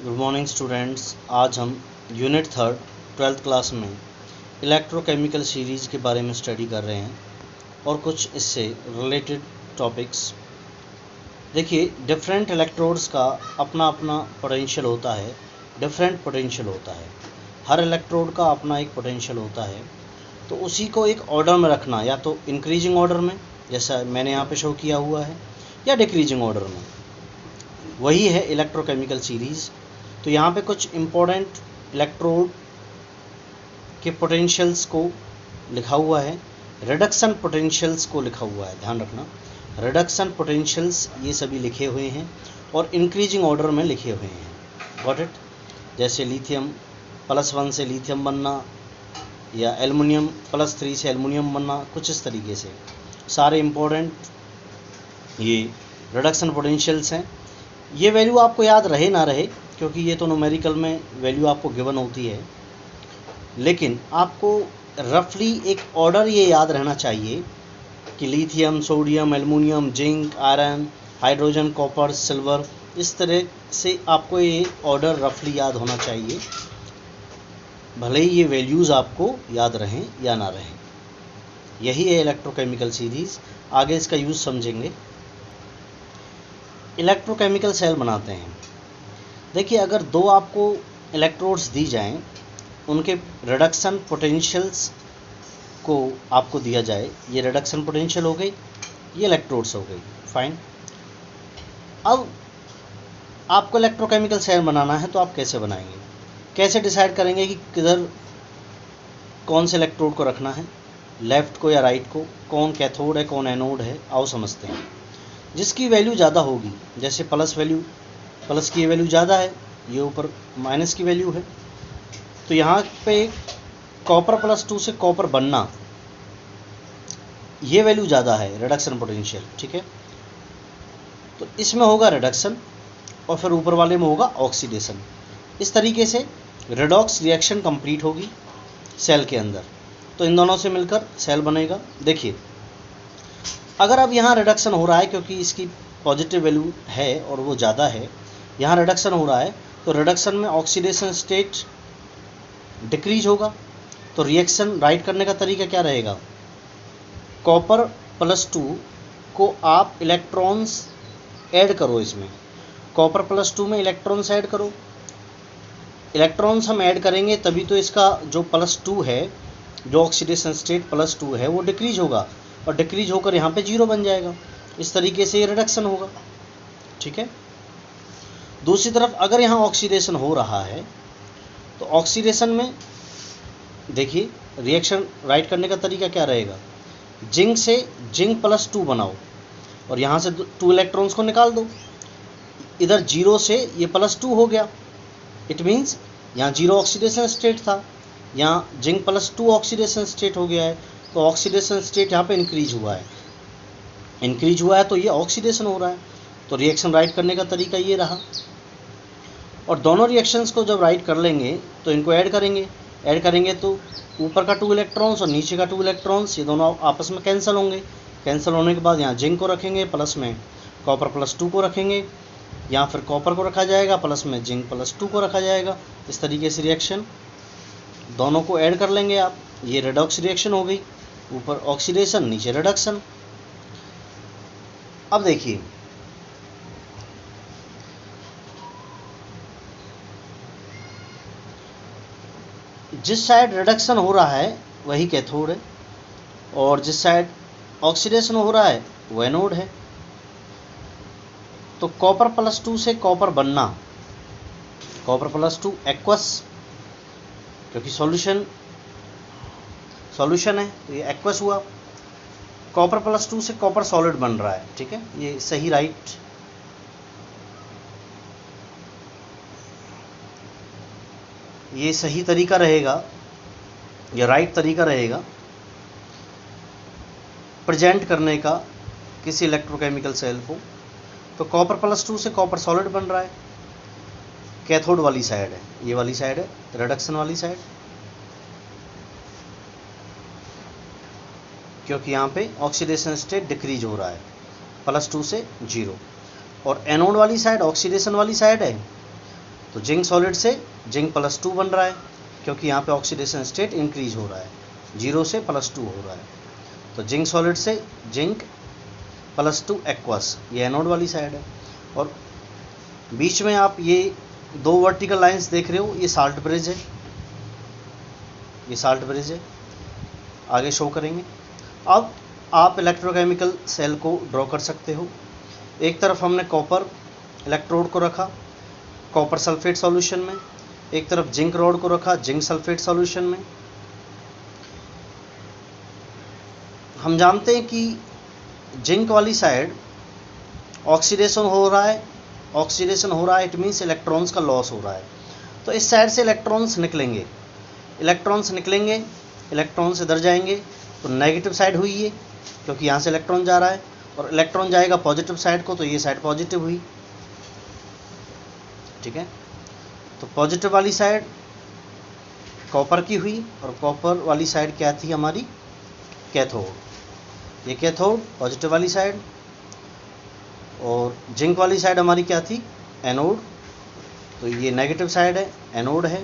Good morning students. आज हम unit 3 twelfth class में इलेक्ट्रोकेमिकल सीरीज़ के बारे में स्टडी कर रहे हैं और कुछ इससे रिलेटेड टॉपिक्स। देखिए, डिफरेंट इलेक्ट्रोड्स का अपना अपना पोटेंशियल होता है, डिफरेंट पोटेंशियल होता है। हर इलेक्ट्रोड का अपना एक पोटेंशियल होता है, तो उसी को एक ऑर्डर में रखना, या तो इंक्रीजिंग ऑर्डर में जैसा मैंने यहाँ पे शो किया हुआ है, या डिक्रीजिंग ऑर्डर में। वही है इलेक्ट्रोकेमिकल सीरीज़। तो यहाँ पे कुछ इम्पोर्टेंट इलेक्ट्रोड के पोटेंशियल्स को लिखा हुआ है, रिडक्शन पोटेंशियल्स को लिखा हुआ है। ध्यान रखना, रिडक्शन पोटेंशियल्स ये सभी लिखे हुए हैं और इंक्रीजिंग ऑर्डर में लिखे हुए हैं। Got it? जैसे लिथियम +1 से लिथियम बनना, या एल्युमिनियम +3 से एल्युमिनियम बनना, कुछ इस तरीके से सारे इम्पोर्टेंट ये रिडक्शन पोटेंशियल्स हैं। ये वैल्यू आपको याद रहे ना रहे, क्योंकि ये तो न्यूमेरिकल में वैल्यू आपको गिवन होती है, लेकिन आपको रफली एक ऑर्डर ये याद रहना चाहिए कि lithium, sodium, aluminium, zinc, iron, hydrogen, copper, silver, इस तरह से आपको ये ऑर्डर रफली याद होना चाहिए, भले ही ये वैल्यूज़ आपको याद रहें या ना रहें। यही है इलेक्ट्रोकेमिकल सीरीज़। आगे इसका यूज़ समझेंगे। इलेक्ट्रोकेमिकल सेल बनाते हैं। देखिए, अगर दो आपको इलेक्ट्रोड्स दी जाएं, उनके रिडक्शन पोटेंशियल्स को आपको दिया जाए, ये रिडक्शन पोटेंशियल हो गई, ये इलेक्ट्रोड्स हो गई, फाइन। अब आपको इलेक्ट्रोकेमिकल सेल बनाना है, तो आप कैसे बनाएंगे, कैसे डिसाइड करेंगे कि किधर कौन से इलेक्ट्रोड को रखना है, लेफ़्ट को या राइट को, कौन कैथोड है कौन एनोड है? आओ समझते हैं। जिसकी वैल्यू ज़्यादा होगी, जैसे प्लस की वैल्यू ज़्यादा है, ये ऊपर माइनस की वैल्यू है, तो यहाँ पे कॉपर +2 से कॉपर बनना, ये वैल्यू ज़्यादा है रिडक्शन पोटेंशियल, ठीक है। तो इसमें होगा रिडक्शन और फिर ऊपर वाले में होगा ऑक्सीडेशन। इस तरीके से रेडॉक्स रिएक्शन कंप्लीट होगी सेल के अंदर, तो इन दोनों से मिलकर सेल बनेगा। देखिए, अगर अब यहाँ रिडक्शन हो रहा है, क्योंकि इसकी पॉजिटिव वैल्यू है और वो ज़्यादा है, यहाँ रिडक्शन हो रहा है, तो रिडक्शन में ऑक्सीडेशन स्टेट डिक्रीज होगा। तो रिएक्शन राइट करने का तरीका क्या रहेगा? कॉपर +2 को आप इलेक्ट्रॉन्स ऐड करो, इसमें कॉपर +2 में इलेक्ट्रॉन्स ऐड करो। इलेक्ट्रॉन्स हम ऐड करेंगे तभी तो इसका जो +2 है, जो ऑक्सीडेशन स्टेट +2 है, वो डिक्रीज होगा, और डिक्रीज होकर यहाँ पे 0 बन जाएगा। इस तरीके से ये रिडक्शन होगा, ठीक है। दूसरी तरफ अगर यहाँ ऑक्सीडेशन हो रहा है, तो ऑक्सीडेशन में देखिए रिएक्शन राइट करने का तरीका क्या रहेगा? जिंक से जिंक +2 बनाओ और यहाँ से 2 इलेक्ट्रॉन्स को निकाल दो। इधर 0 से ये +2 हो गया, इट मीन्स यहाँ 0 ऑक्सीडेशन स्टेट था, यहाँ जिंक +2 ऑक्सीडेशन स्टेट हो गया है, तो ऑक्सीडेशन स्टेट यहाँ पे इंक्रीज हुआ है, तो ये ऑक्सीडेशन हो रहा है। तो रिएक्शन राइट करने का तरीका ये रहा। और दोनों रिएक्शंस को जब राइट कर लेंगे तो इनको ऐड करेंगे तो ऊपर का 2 इलेक्ट्रॉन्स और नीचे का 2 इलेक्ट्रॉन्स, ये दोनों आपस में कैंसिल होंगे। कैंसिल होने के बाद यहाँ जिंक को रखेंगे, प्लस में कॉपर +2 को रखेंगे, या फिर कॉपर को रखा जाएगा, प्लस में जिंक +2 को रखा जाएगा। इस तरीके से रिएक्शन दोनों को ऐड कर लेंगे आप, ये रेडॉक्स रिएक्शन हो गई, ऊपर ऑक्सीडेशन नीचे रिडक्शन। अब देखिए, जिस साइड रिडक्शन हो रहा है वही कैथोड है, और जिस साइड ऑक्सीडेशन हो रहा है वो एनोड है। तो कॉपर +2 से कॉपर बनना, कॉपर +2 एक्वस, क्योंकि सॉल्यूशन है तो ये एक्वस हुआ। कॉपर +2 से कॉपर सॉलिड बन रहा है, ठीक है, ये सही राइट। ये सही तरीका रहेगा, ये राइट तरीका रहेगा प्रेजेंट करने का किसी इलेक्ट्रोकेमिकल सेल को। तो कॉपर +2 से कॉपर सॉलिड बन रहा है, कैथोड वाली साइड है, ये वाली साइड है रिडक्शन वाली साइड, क्योंकि यहाँ पे ऑक्सीडेशन स्टेट डिक्रीज हो रहा है +2 से 0। और एनोड वाली साइड ऑक्सीडेशन वाली साइड है, तो जिंक सॉलिड से जिंक +2 बन रहा है, क्योंकि यहाँ पे ऑक्सीडेशन स्टेट इंक्रीज हो रहा है, 0 से +2 हो रहा है। तो जिंक सॉलिड से जिंक +2 एक्वस, ये एनोड वाली साइड है। और बीच में आप ये 2 वर्टिकल लाइंस देख रहे हो, ये साल्ट ब्रिज है, ये साल्ट ब्रिज है, आगे शो करेंगे। अब आप इलेक्ट्रोकेमिकल सेल को ड्रॉ कर सकते हो। एक तरफ हमने कॉपर इलेक्ट्रोड को रखा कॉपर सल्फेट सॉल्यूशन में, एक तरफ जिंक रॉड को रखा जिंक सल्फेट सॉल्यूशन में। हम जानते हैं कि जिंक वाली साइड ऑक्सीडेशन हो रहा है, ऑक्सीडेशन हो रहा है, इट मीन्स इलेक्ट्रॉन्स का लॉस हो रहा है। तो इस साइड से इलेक्ट्रॉन्स निकलेंगे, इलेक्ट्रॉन्स निकलेंगे, इलेक्ट्रॉन्स इधर जाएंगे, तो नेगेटिव साइड हुई ये, क्योंकि यहाँ से इलेक्ट्रॉन जा रहा है, और इलेक्ट्रॉन जाएगा पॉजिटिव साइड को, तो ये साइड पॉजिटिव हुई। ठीक है, तो पॉजिटिव वाली साइड कॉपर की हुई, और कॉपर वाली साइड क्या थी हमारी, कैथोड। ये कैथोड पॉजिटिव वाली साइड, और जिंक वाली साइड हमारी क्या थी, एनोड। तो ये नेगेटिव साइड है, एनोड है।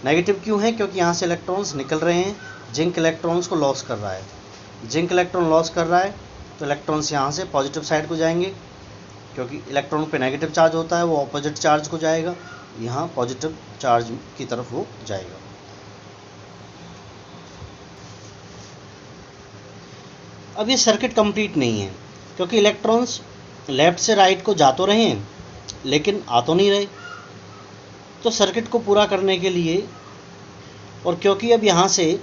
नेगेटिव क्यों है, क्योंकि यहाँ से इलेक्ट्रॉन्स निकल रहे हैं, जिंक इलेक्ट्रॉन्स को लॉस कर रहा है। जिंक इलेक्ट्रॉन लॉस कर रहा है, तो इलेक्ट्रॉन्स यहाँ से पॉजिटिव साइड को जाएंगे, क्योंकि इलेक्ट्रॉन पे नेगेटिव चार्ज होता है, वो ऑपोजिट चार्ज को जाएगा, यहाँ पॉजिटिव चार्ज की तरफ वो जाएगा। अब ये सर्किट कंप्लीट नहीं है, क्योंकि इलेक्ट्रॉन्स लेफ्ट से राइट को जा तो रहे हैं, लेकिन आ तो नहीं रहे। तो सर्किट को पूरा करने के लिए, और क्योंकि अब यहाँ से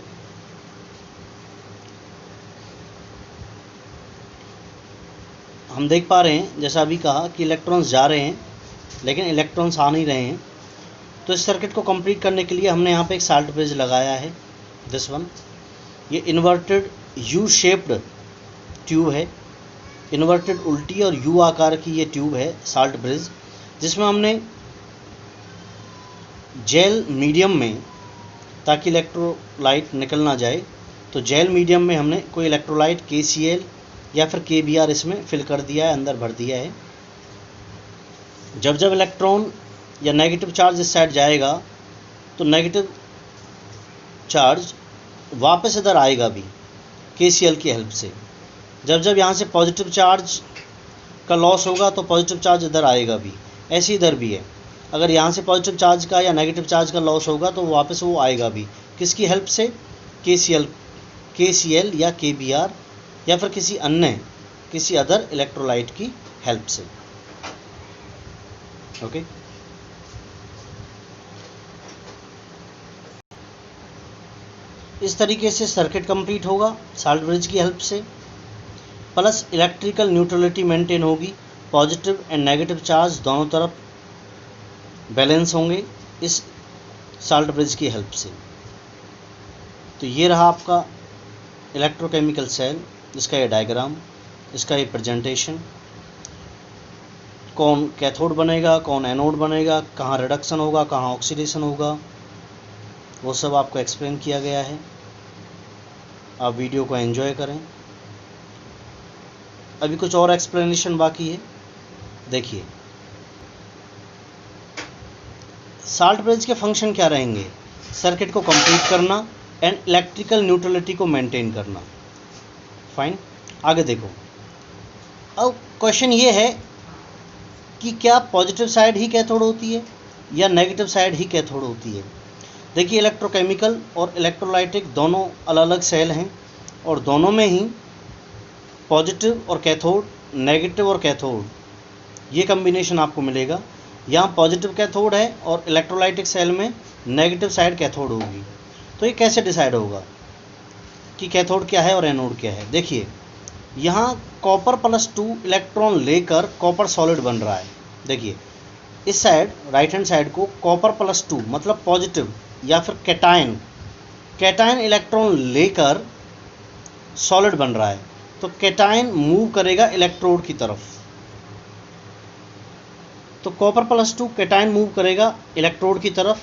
हम देख पा रहे हैं, जैसा अभी कहा कि इलेक्ट्रॉन्स जा रहे हैं लेकिन इलेक्ट्रॉन्स आ नहीं रहे हैं, तो इस सर्किट को कंप्लीट करने के लिए हमने यहाँ पे एक साल्ट ब्रिज लगाया है, दिस वन। ये इन्वर्टेड यू शेप्ड ट्यूब है, इन्वर्टेड उल्टी और यू आकार की ये ट्यूब है साल्ट ब्रिज, जिसमें हमने जेल मीडियम में, ताकि इलेक्ट्रोलाइट निकल ना जाए, तो जेल मीडियम में हमने कोई इलेक्ट्रोलाइट KCl या फिर KBr इसमें फिल कर दिया है, अंदर भर दिया है। जब जब इलेक्ट्रॉन या नेगेटिव चार्ज इस साइड जाएगा, तो नेगेटिव चार्ज वापस इधर आएगा भी KCl की हेल्प से। जब जब यहाँ से पॉजिटिव चार्ज का लॉस होगा, तो पॉजिटिव चार्ज इधर आएगा भी, ऐसे इधर भी है। अगर यहाँ से पॉजिटिव चार्ज का या नेगेटिव चार्ज का लॉस होगा, तो वापस वो आएगा भी, किसकी हेल्प से, KCl या KBr या फिर किसी अदर इलेक्ट्रोलाइट की हेल्प से। ओके, इस तरीके से सर्किट कंप्लीट होगा साल्ट ब्रिज की हेल्प से, प्लस इलेक्ट्रिकल न्यूट्रलिटी मेंटेन होगी, पॉजिटिव एंड नेगेटिव चार्ज दोनों तरफ बैलेंस होंगे इस साल्ट ब्रिज की हेल्प से। तो ये रहा आपका इलेक्ट्रोकेमिकल सेल, इसका ये डायग्राम, इसका ये प्रेजेंटेशन। कौन कैथोड बनेगा, कौन एनोड बनेगा, कहाँ रिडक्शन होगा, कहाँ ऑक्सीडेशन होगा, वो सब आपको एक्सप्लेन किया गया है। आप वीडियो को एंजॉय करें। अभी कुछ और एक्सप्लेनेशन बाकी है, देखिए। साल्ट ब्रिज के फंक्शन क्या रहेंगे, सर्किट को कंप्लीट करना एंड इलेक्ट्रिकल न्यूट्रलिटी को मेंटेन करना। फाइन, आगे देखो। अब क्वेश्चन ये है कि क्या पॉजिटिव साइड ही कैथोड होती है या नेगेटिव साइड ही कैथोड होती है। देखिए, इलेक्ट्रोकेमिकल और इलेक्ट्रोलाइटिक दोनों अलग अलग सेल हैं, और दोनों में ही पॉजिटिव और कैथोड, नेगेटिव और कैथोड, ये कम्बिनेशन आपको मिलेगा। यहाँ पॉजिटिव कैथोड है और इलेक्ट्रोलाइटिक सेल में नेगेटिव साइड कैथोड होगी। तो ये कैसे डिसाइड होगा कि कैथोड क्या है और एनोड क्या है। देखिए, यहाँ कॉपर +2 इलेक्ट्रॉन लेकर कॉपर सॉलिड बन रहा है। देखिए, इस साइड राइट हैंड साइड को कॉपर +2 मतलब पॉजिटिव या फिर कैटायन इलेक्ट्रॉन लेकर सॉलिड बन रहा है। तो कैटायन मूव करेगा इलेक्ट्रोड की तरफ, तो कॉपर +2 कैटायन मूव करेगा इलेक्ट्रोड की तरफ,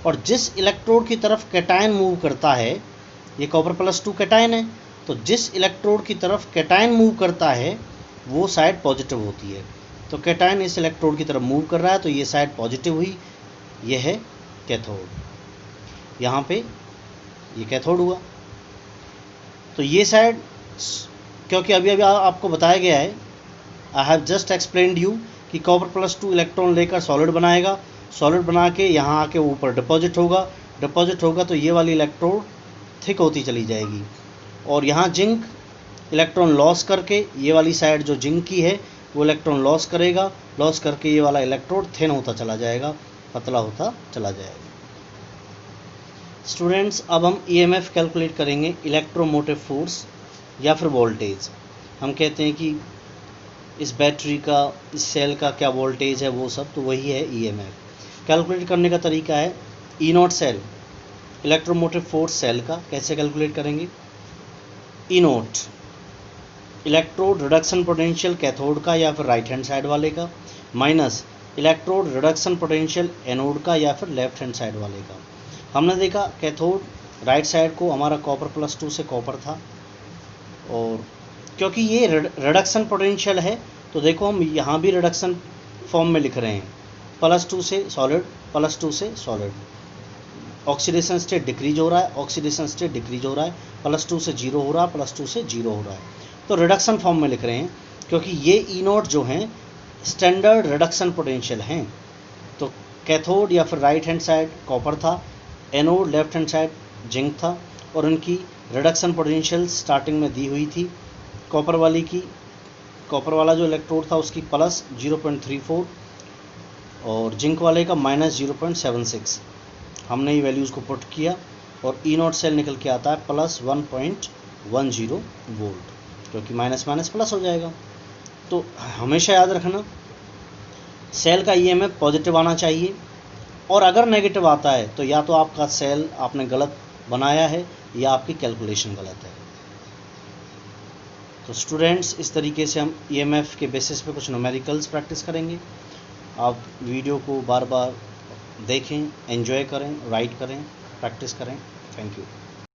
और जिस इलेक्ट्रोड की तरफ कैटायन मूव करता है, ये कॉपर +2 कैटायन है, तो जिस इलेक्ट्रोड की तरफ कैटायन मूव करता है वो साइड पॉजिटिव होती है। तो कैटायन इस इलेक्ट्रोड की तरफ मूव कर रहा है, तो ये साइड पॉजिटिव हुई, ये है कैथोड। यहाँ पे ये कैथोड हुआ। तो ये साइड, क्योंकि अभी अभी आपको बताया गया है, I have just explained you कि कॉपर +2 इलेक्ट्रॉन लेकर सॉलिड बनाएगा, सॉलिड बना के यहाँ आके ऊपर डिपॉजिट होगा तो ये वाली इलेक्ट्रोड थिक होती चली जाएगी, और यहाँ जिंक इलेक्ट्रॉन लॉस करके ये वाली साइड जो जिंक की है वो इलेक्ट्रॉन लॉस करेगा, लॉस करके ये वाला इलेक्ट्रोड थिन होता चला जाएगा, पतला होता चला जाएगा। स्टूडेंट्स, अब हम ईएमएफ कैलकुलेट करेंगे, इलेक्ट्रोमोटिव फोर्स या फिर वोल्टेज। हम कहते हैं कि इस बैटरी का, इस सेल का क्या वोल्टेज है, वो सब, तो वही है ईएमएफ। कैलकुलेट करने का तरीका है E naught cell, electromotive force cell का कैसे कैलकुलेट करेंगे। E naught electrode reduction potential cathode का या फिर राइट हैंड साइड वाले का, minus electrode reduction potential anode का या फिर लेफ्ट हैंड साइड वाले का। हमने देखा कैथोड राइट साइड को हमारा कॉपर +2 से कॉपर था, और क्योंकि ये रिडक्शन पोटेंशियल है तो देखो हम यहाँ भी रिडक्शन फॉर्म में लिख रहे हैं, +2 से सॉलिड, +2 से सॉलिड, ऑक्सीडेशन स्टेट डिक्रीज हो रहा है, ऑक्सीडेशन स्टेट डिक्रीज हो रहा है, +2 से 0 हो रहा है, +2 से 0 हो रहा है, तो रिडक्शन फॉर्म में लिख रहे हैं, क्योंकि ये ई नॉट जो हैं स्टैंडर्ड रिडक्शन पोटेंशियल हैं। तो कैथोड या फिर राइट हैंड साइड कॉपर था, anode left hand side zinc था, और उनकी रिडक्शन पोटेंशियल स्टार्टिंग में दी हुई थी। कॉपर वाली की, कॉपर वाला जो इलेक्ट्रोड था उसकी +0.34 और जिंक वाले का -0.76। हमने ये वैल्यूज़ को पुट किया और ई नॉट सेल निकल के आता है +1.10 वोल्ट, क्योंकि माइनस माइनस प्लस हो जाएगा। तो हमेशा याद रखना सेल का ईएमएफ पॉजिटिव आना चाहिए, और अगर नेगेटिव आता है तो या तो आपका सेल आपने गलत बनाया है या आपकी कैलकुलेशन गलत है। तो स्टूडेंट्स, इस तरीके से हम ईएमएफ के बेसिस पे कुछ न्यूमेरिकल्स प्रैक्टिस करेंगे। आप वीडियो को बार बार देखें, एंजॉय करें, राइट करें, प्रैक्टिस करें। Thank you.